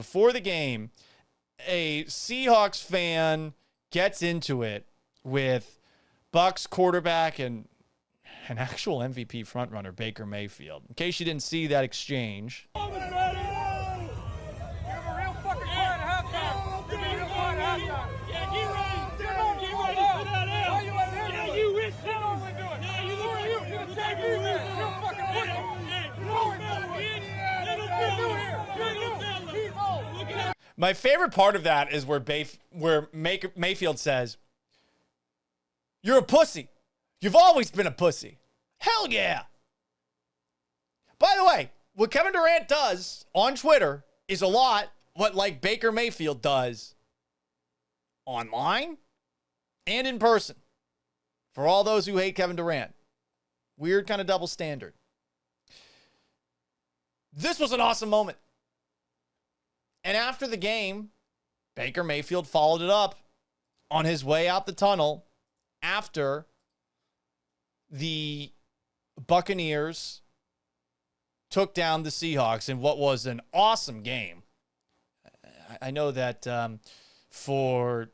before the game, a Seahawks fan gets into it with Bucs quarterback and an actual MVP frontrunner, Baker Mayfield. In case you didn't see that exchange. My favorite part of that is where Mayfield says, "You're a pussy. You've always been a pussy." Hell yeah. By the way, what Kevin Durant does on Twitter is a lot what like Baker Mayfield does online and in person. For all those who hate Kevin Durant. Weird kind of double standard. This was an awesome moment. And after the game, Baker Mayfield followed it up on his way out the tunnel after the Buccaneers took down the Seahawks in what was an awesome game. I know that for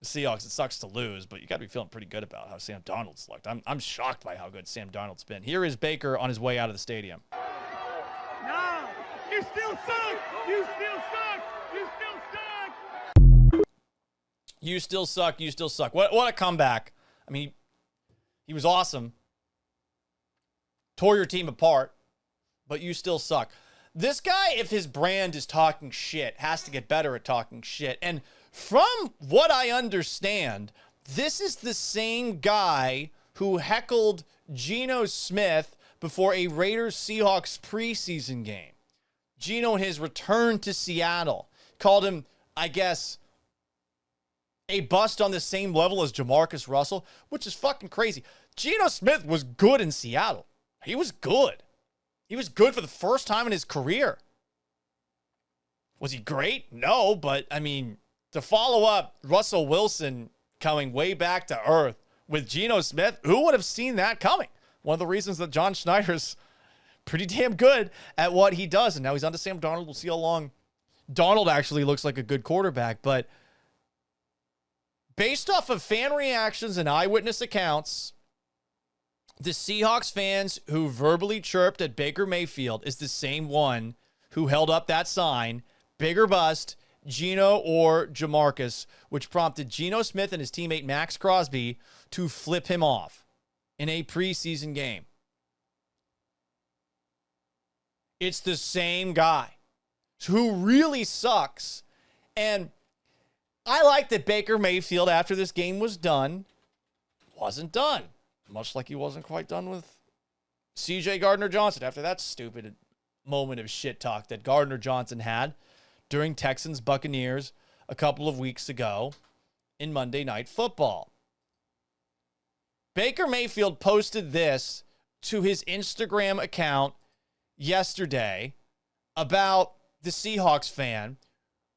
the Seahawks, it sucks to lose, but you got to be feeling pretty good about how Sam Darnold's looked. I'm shocked by how good Sam Darnold's been. Here is Baker on his way out of the stadium. No, you still suck. You still suck. You still suck. You still suck. You still suck. What a comeback. I mean, he was awesome. Tore your team apart, but you still suck. This guy, if his brand is talking shit, has to get better at talking shit. And from what I understand, this is the same guy who heckled Geno Smith before a Raiders-Seahawks preseason game. Geno, in his return to Seattle, called him, I guess, a bust on the same level as Jamarcus Russell, which is fucking crazy. Geno Smith was good in Seattle. He was good. He was good for the first time in his career. Was he great? No, but, I mean, to follow up Russell Wilson coming way back to earth with Geno Smith, who would have seen that coming? One of the reasons that John Schneider's pretty damn good at what he does, and now he's on to Sam Darnold. We'll see how long Darnold actually looks like a good quarterback, but based off of fan reactions and eyewitness accounts, the Seahawks fans who verbally chirped at Baker Mayfield is the same one who held up that sign, big or bust, Geno or Jamarcus, which prompted Geno Smith and his teammate Max Crosby to flip him off in a preseason game. It's the same guy who really sucks. And I like that Baker Mayfield, after this game was done, wasn't done. Much like he wasn't quite done with C.J. Gardner-Johnson after that stupid moment of shit talk that Gardner-Johnson had during Texans-Buccaneers a couple of weeks ago in Monday Night Football. Baker Mayfield posted this to his Instagram account yesterday about the Seahawks fan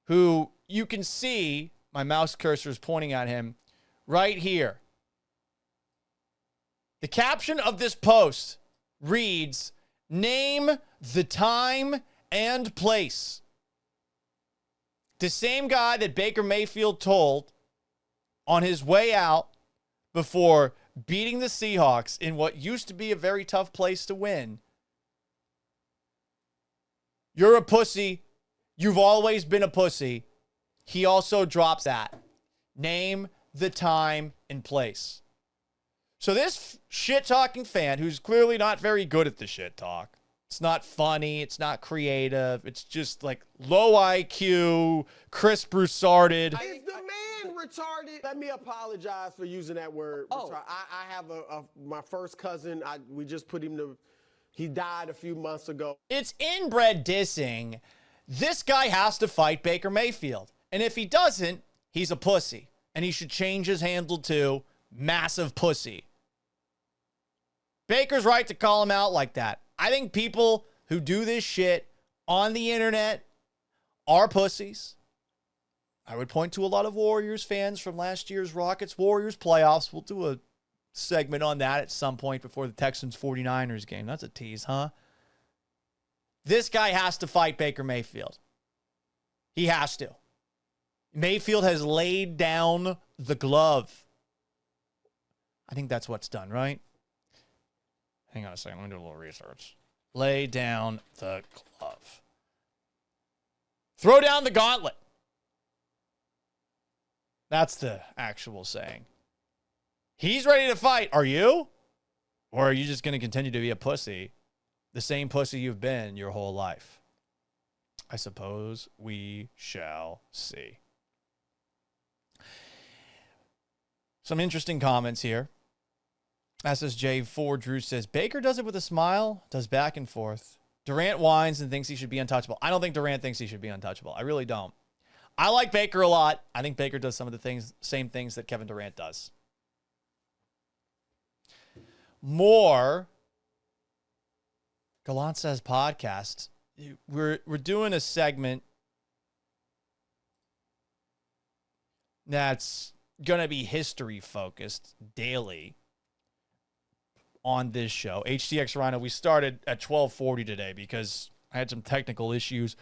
who you can see, my mouse cursor is pointing at him right here. The caption of this post reads, "Name the time and place." The same guy that Baker Mayfield told on his way out before beating the Seahawks in what used to be a very tough place to win. You're a pussy. You've always been a pussy. He also drops that. Name the time and place. So this shit-talking fan, who's clearly not very good at the shit talk, it's not funny, it's not creative, it's just like low IQ, Chris Broussarded. Is the man retarded? Let me apologize for using that word. Oh. I have my first cousin, we just put him to, he died a few months ago. It's inbred dissing. This guy has to fight Baker Mayfield. And if he doesn't, he's a pussy. And he should change his handle to massive pussy. Baker's right to call him out like that. I think people who do this shit on the internet are pussies. I would point to a lot of Warriors fans from last year's Rockets-Warriors playoffs. We'll do a segment on that at some point before the Texans-49ers game. That's a tease, huh? This guy has to fight Baker Mayfield. He has to. Mayfield has laid down the glove. I think that's what's done, right? Hang on a second. Let me do a little research. Lay down the glove. Throw down the gauntlet. That's the actual saying. He's ready to fight. Are you? Or are you just going to continue to be a pussy? The same pussy you've been your whole life. I suppose we shall see. Some interesting comments here. SSJ4 Drew says, Baker does it with a smile, does back and forth. Durant whines and thinks he should be untouchable. I don't think Durant thinks he should be untouchable. I really don't. I like Baker a lot. I think Baker does some of the same things that Kevin Durant does. More Gallant Says podcast. We're doing a segment that's going to be history focused daily on this show. HTX Rhino, we started at 12:40 today because I had some technical issues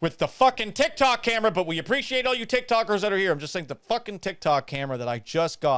with the fucking TikTok camera, but we appreciate all you TikTokers that are here. I'm just saying the fucking TikTok camera that I just got